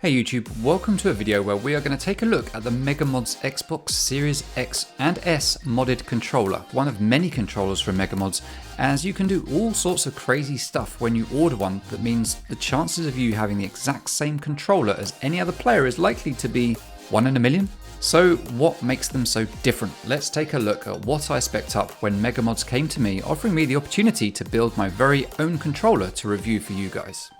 Hey YouTube, welcome to a video where we are going to take a look at the MegaModz Xbox Series X and S modded controller, one of many controllers from MegaModz, as you can do all sorts of crazy stuff when you order one that means the chances of you having the exact same controller as any other player is likely to be 1 in a million. So what makes them so different? Let's take a look at what I spec'd up when MegaModz came to me offering me the opportunity to build my very own controller to review for you guys.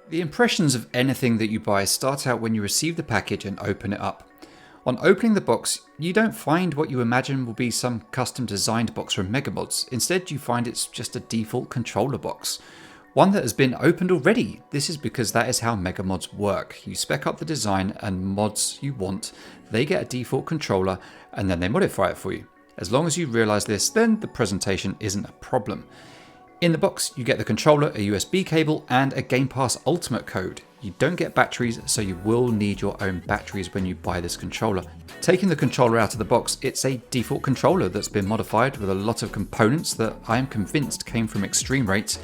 The impressions of anything that you buy start out when you receive the package and open it up. On opening the box, you don't find what you imagine will be some custom designed box from MegaModz. Instead, you find it's just a default controller box. One that has been opened already. This is because that is how MegaModz work. You spec up the design and mods you want, they get a default controller and then they modify it for you. As long as you realize this, then the presentation isn't a problem. In the box, you get the controller, a USB cable, and a Game Pass Ultimate code. You don't get batteries, so you will need your own batteries when you buy this controller. Taking the controller out of the box, it's a default controller that's been modified with a lot of components that I am convinced came from Extreme Rates.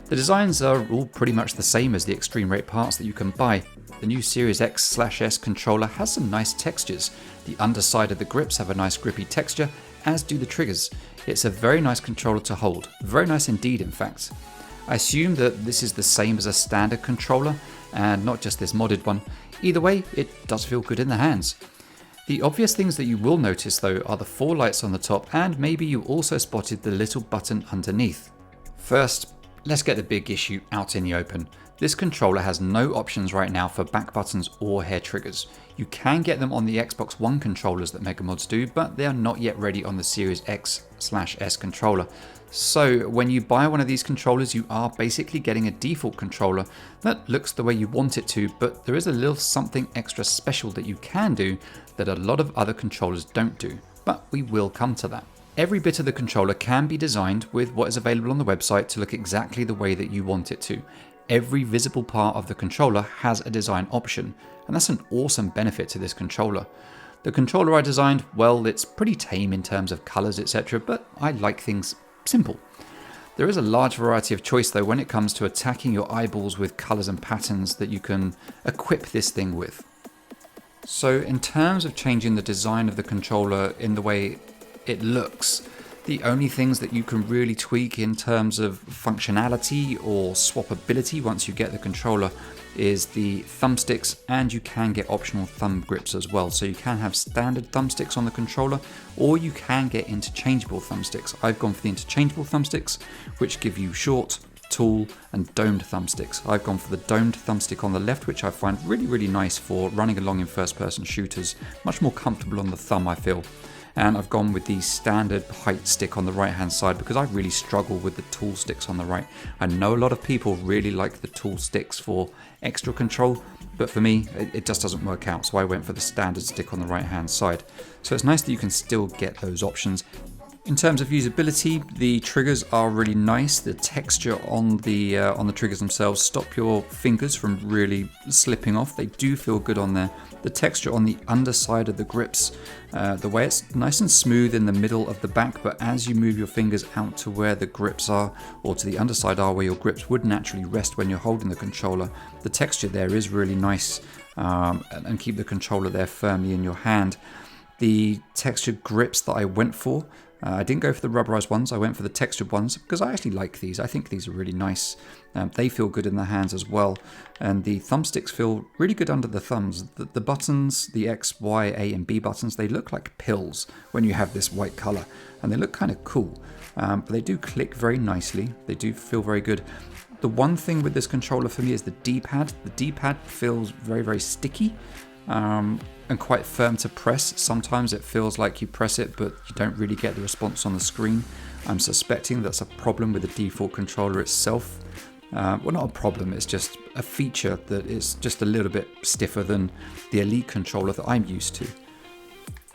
The designs are all pretty much the same as the Extreme Rate parts that you can buy. The new Series X/S controller has some nice textures. The underside of the grips have a nice grippy texture, as do the triggers. It's a very nice controller to hold, very nice indeed in fact. I assume that this is the same as a standard controller and not just this modded one. Either way, it does feel good in the hands. The obvious things that you will notice though are the 4 lights on the top, and maybe you also spotted the little button underneath. First, let's get the big issue out in the open. This controller has no options right now for back buttons or hair triggers. You can get them on the Xbox One controllers that MegaModz do, but they are not yet ready on the Series X/S controller. So when you buy one of these controllers, you are basically getting a default controller that looks the way you want it to, but there is a little something extra special that you can do that a lot of other controllers don't do, but we will come to that. Every bit of the controller can be designed with what is available on the website to look exactly the way that you want it to. Every visible part of the controller has a design option, and that's an awesome benefit to this controller. The controller I designed, well, it's pretty tame in terms of colors, etc., but I like things simple. There is a large variety of choice though when it comes to attacking your eyeballs with colors and patterns that you can equip this thing with. So in terms of changing the design of the controller in the way it looks, the only things that you can really tweak in terms of functionality or swappability once you get the controller is the thumbsticks, and you can get optional thumb grips as well. So you can have standard thumbsticks on the controller, or you can get interchangeable thumbsticks. I've gone for the interchangeable thumbsticks, which give you short, tall and domed thumbsticks. I've gone for the domed thumbstick on the left, which I find really nice for running along in first person shooters. Much more comfortable on the thumb, I feel. And I've gone with the standard height stick on the right hand side because I really struggle with the tool sticks on the right. I know a lot of people really like the tool sticks for extra control, but for me it just doesn't work out, so I went for the standard stick on the right hand side. So it's nice that you can still get those options. In terms of usability, the triggers are really nice. The texture on the triggers themselves stop your fingers from really slipping off. They do feel good on there. The texture on the underside of the grips, the way it's nice and smooth in the middle of the back, but as you move your fingers out to where the grips are, or to the underside are where your grips would naturally rest when you're holding the controller, the texture there is really nice, and keep the controller there firmly in your hand. The textured grips that I went for, I didn't go for the rubberized ones, I went for the textured ones because I actually like these. I think these are really nice. They feel good in the hands as well. And the thumbsticks feel really good under the thumbs. The buttons, the X, Y, A and B buttons, they look like pills when you have this white color. And they look kind of cool. But they do click very nicely. They do feel very good. The one thing with this controller for me is the D-pad. The D-pad feels very sticky. And quite firm to press. Sometimes it feels like you press it but you don't really get the response on the screen. I'm suspecting that's a problem with the default controller itself. Well, not a problem, it's just a feature that is just a little bit stiffer than the Elite controller that I'm used to.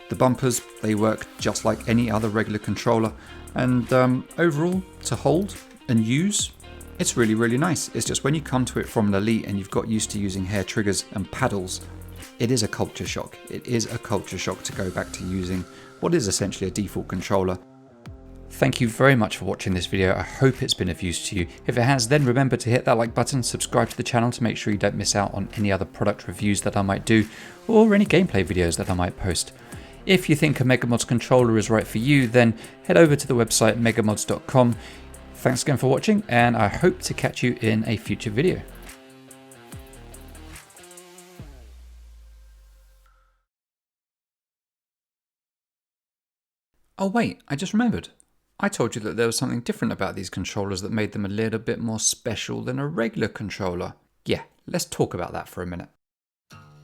The bumpers, they work just like any other regular controller, and overall, to hold and use, it's really nice. It's just when you come to it from an Elite and you've got used to using hair triggers and paddles, it is a culture shock. It is a culture shock to go back to using what is essentially a default controller. Thank you very much for watching this video. I hope it's been of use to you. If it has, then remember to hit that like button, subscribe to the channel to make sure you don't miss out on any other product reviews that I might do, or any gameplay videos that I might post. If you think a MegaModz controller is right for you, then head over to the website megamodz.com. Thanks again for watching, and I hope to catch you in a future video. Oh wait, I just remembered. I told you that there was something different about these controllers that made them a little bit more special than a regular controller. Yeah, let's talk about that for a minute.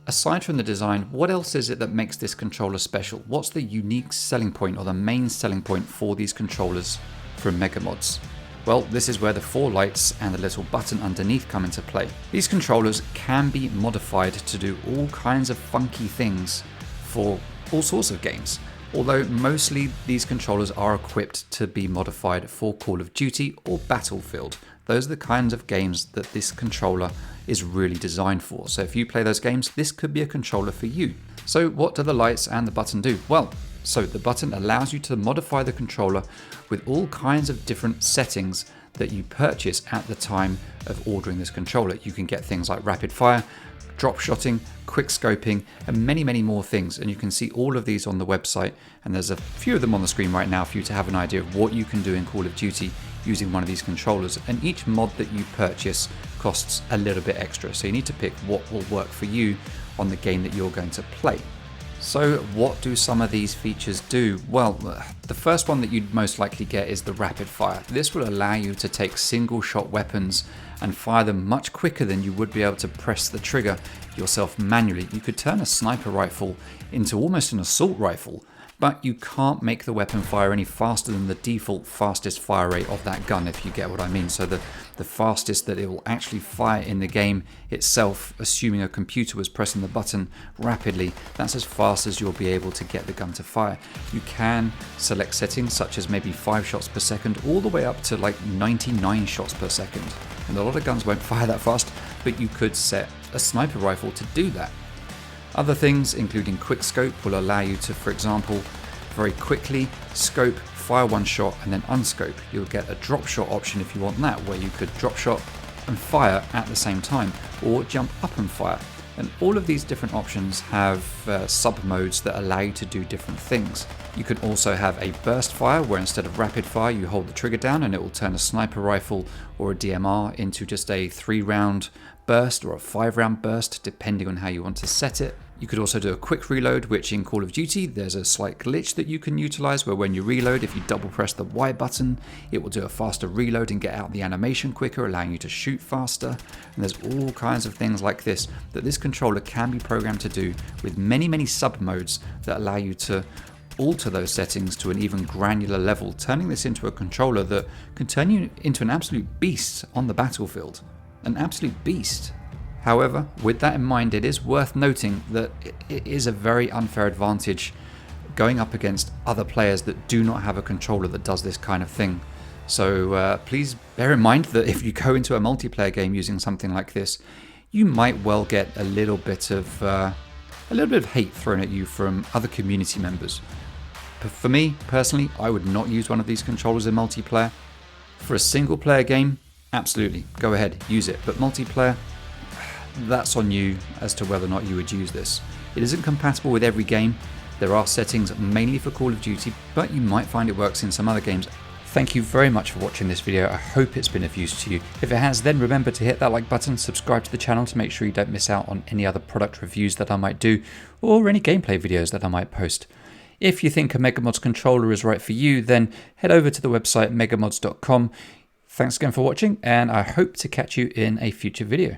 Aside from the design, what else is it that makes this controller special? What's the unique selling point or the main selling point for these controllers from MegaModz? Well, this is where the 4 lights and the little button underneath come into play. These controllers can be modified to do all kinds of funky things for all sorts of games. Although mostly these controllers are equipped to be modified for Call of Duty or Battlefield. Those are the kinds of games that this controller is really designed for. So if you play those games, this could be a controller for you. So what do the lights and the button do? Well, so the button allows you to modify the controller with all kinds of different settings that you purchase at the time of ordering this controller. You can get things like rapid fire, drop shotting, quick scoping, and many more things. And you can see all of these on the website, and there's a few of them on the screen right now for you to have an idea of what you can do in Call of Duty using one of these controllers. And each mod that you purchase costs a little bit extra, so you need to pick what will work for you on the game that you're going to play. So what do some of these features do? Well, the first one that you'd most likely get is the rapid fire. This will allow you to take single shot weapons and fire them much quicker than you would be able to press the trigger yourself manually. You could turn a sniper rifle into almost an assault rifle, but you can't make the weapon fire any faster than the default fastest fire rate of that gun, if you get what I mean. So the fastest that it will actually fire in the game itself, assuming a computer was pressing the button rapidly, that's as fast as you'll be able to get the gun to fire. You can select settings such as maybe 5 shots per second, all the way up to like 99 shots per second. And a lot of guns won't fire that fast, but you could set a sniper rifle to do that. Other things, including quick scope, will allow you to, for example, very quickly scope, fire one shot, and then unscope. You'll get a drop shot option if you want that, where you could drop shot and fire at the same time, or jump up and fire. And all of these different options have sub modes that allow you to do different things. You can also have a burst fire, where instead of rapid fire, you hold the trigger down and it will turn a sniper rifle or a DMR into just a 3-round burst or a 5-round burst, depending on how you want to set it. You could also do a quick reload, which in Call of Duty, there's a slight glitch that you can utilize where when you reload, if you double press the Y button, it will do a faster reload and get out the animation quicker, allowing you to shoot faster. And there's all kinds of things like this that this controller can be programmed to do with many sub modes that allow you to alter those settings to an even granular level, turning this into a controller that can turn you into an absolute beast on the battlefield. An absolute beast. However, with that in mind, it is worth noting that it is a very unfair advantage going up against other players that do not have a controller that does this kind of thing. So please bear in mind that if you go into a multiplayer game using something like this, you might well get a little bit of hate thrown at you from other community members. But for me, personally, I would not use one of these controllers in multiplayer. For a single player game, absolutely, go ahead, use it. But multiplayer, that's on you as to whether or not you would use this. It isn't compatible with every game. There are settings mainly for Call of Duty, but you might find it works in some other games. Thank you very much for watching this video. I hope it's been of use to you. If it has, then remember to hit that like button, subscribe to the channel to make sure you don't miss out on any other product reviews that I might do, or any gameplay videos that I might post. If you think a MegaModz controller is right for you, then head over to the website megamodz.com. Thanks again for watching, and I hope to catch you in a future video.